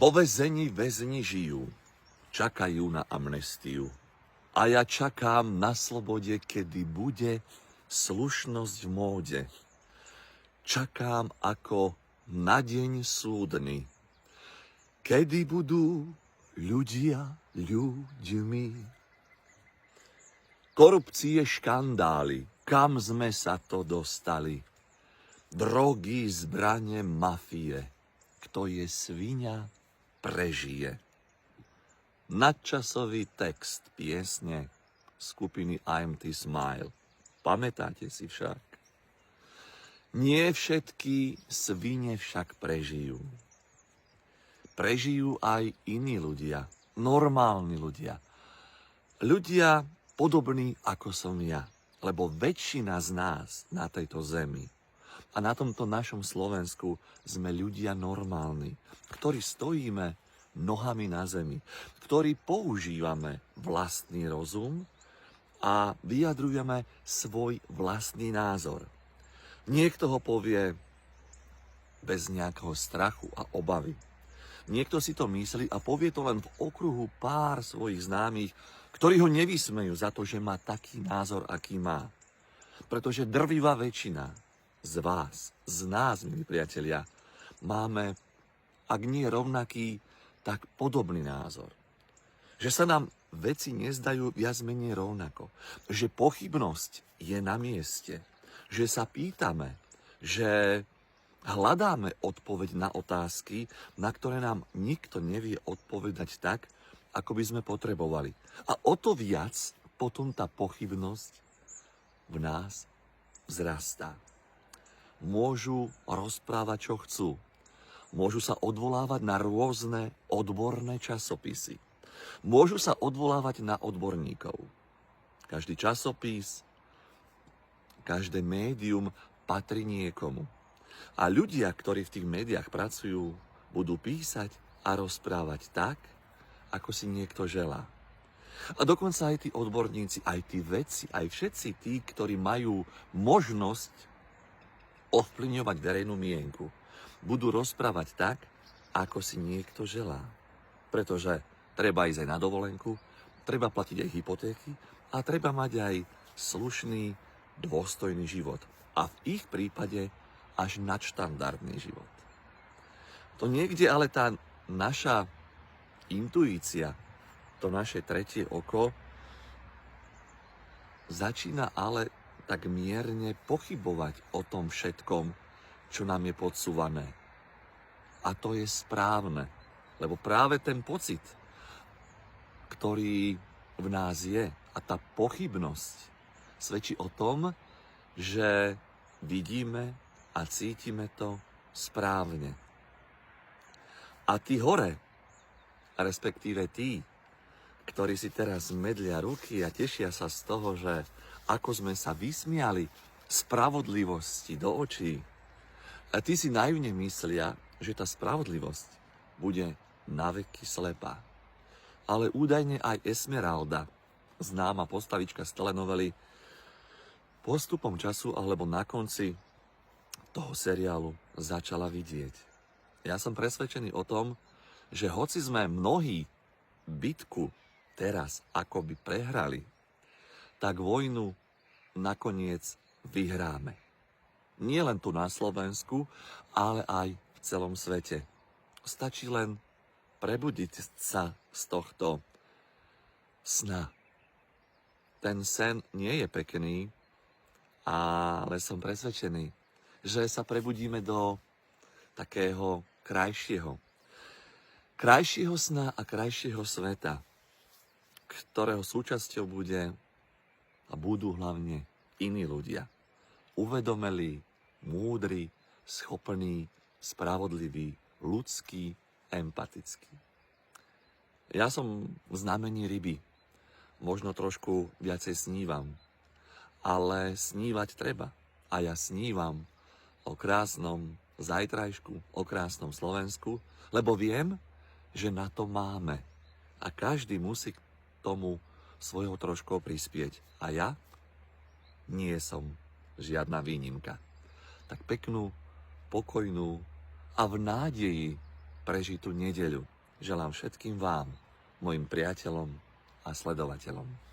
Vo väzení väzni žijú, čakajú na amnestiu. A ja čakám na slobode, kedy bude slušnosť v móde. Čakám ako na deň súdny, kedy budú ľudia ľuďmi. Korupcie, škandály, kam sme sa to dostali? Drogy, zbrane, mafie. Kto je sviňa, prežije. Nadčasový text piesne skupiny IMT Smile. Pamätáte si však? Nie všetky svine však prežijú. Prežijú aj iní ľudia, normálni ľudia. Ľudia podobní ako som ja, lebo väčšina z nás na tejto zemi a na tomto našom Slovensku sme ľudia normálni, ktorí stojíme nohami na zemi, ktorí používame vlastný rozum a vyjadrujeme svoj vlastný názor. Niekto ho povie bez nejakého strachu a obavy. Niekto si to myslí a povie to len v okruhu pár svojich známych, ktorí ho nevysmejú za to, že má taký názor, aký má. Pretože drvivá väčšina z vás, z nás, milí priatelia, máme, ak nie rovnaký, tak podobný názor. Že sa nám veci nezdajú viac menej rovnako. Že pochybnosť je na mieste. Že sa pýtame, že hľadáme odpoveď na otázky, na ktoré nám nikto nevie odpovedať tak, ako by sme potrebovali. A o to viac potom tá pochybnosť v nás vzrastá. Môžu rozprávať, čo chcú. Môžu sa odvolávať na rôzne odborné časopisy. Môžu sa odvolávať na odborníkov. Každý časopis, každé médium patrí niekomu. A ľudia, ktorí v tých médiách pracujú, budú písať a rozprávať tak, ako si niekto želá. A dokonca aj tí odborníci, aj tí vedci, aj všetci tí, ktorí majú možnosť ovplyvňovať verejnú mienku, budú rozprávať tak, ako si niekto želá. Pretože treba ísť aj na dovolenku, treba platiť aj hypotéky a treba mať aj slušný, dôstojný život. A v ich prípade až nadštandardný život. To niekde ale tá naša intuícia, to naše tretie oko, začína ale tak mierne pochybovať o tom všetkom, čo nám je podsúvané. A to je správne, lebo práve ten pocit, ktorý v nás je, a tá pochybnosť svedčí o tom, že vidíme a cítime to správne. A tí hore, respektíve tí, ktorí si teraz medlia ruky a tešia sa z toho, že ako sme sa vysmiali spravodlivosti do očí, a tí si naivne myslia, že tá spravodlivosť bude naveky slepá. Ale údajne aj Esmeralda, známa postavička z telenovely, postupom času alebo na konci toho seriálu začala vidieť. Ja som presvedčený o tom, že hoci sme mnohí bitku teraz akoby prehrali, tak vojnu nakoniec vyhráme. Nie len tu na Slovensku, ale aj v celom svete. Stačí len prebudiť sa z tohto sna. Ten sen nie je pekný, ale som presvedčený, že sa prebudíme do takého krajšieho sna a krajšieho sveta, ktorého súčasťou bude a budú hlavne iní ľudia. Uvedomelí, múdri, schopní, spravodliví, ľudskí, empatickí. Ja som v znamení ryby. Možno trošku viacej snívam. Ale snívať treba. A ja snívam o krásnom zajtrajšku, o krásnom Slovensku, lebo viem, že na to máme. A každý musí k tomu svojho troškou prispieť. A ja nie som žiadna výnimka. Tak peknú, pokojnú a v nádeji prežitú nedeľu želám všetkým vám, mojim priateľom a sledovateľom.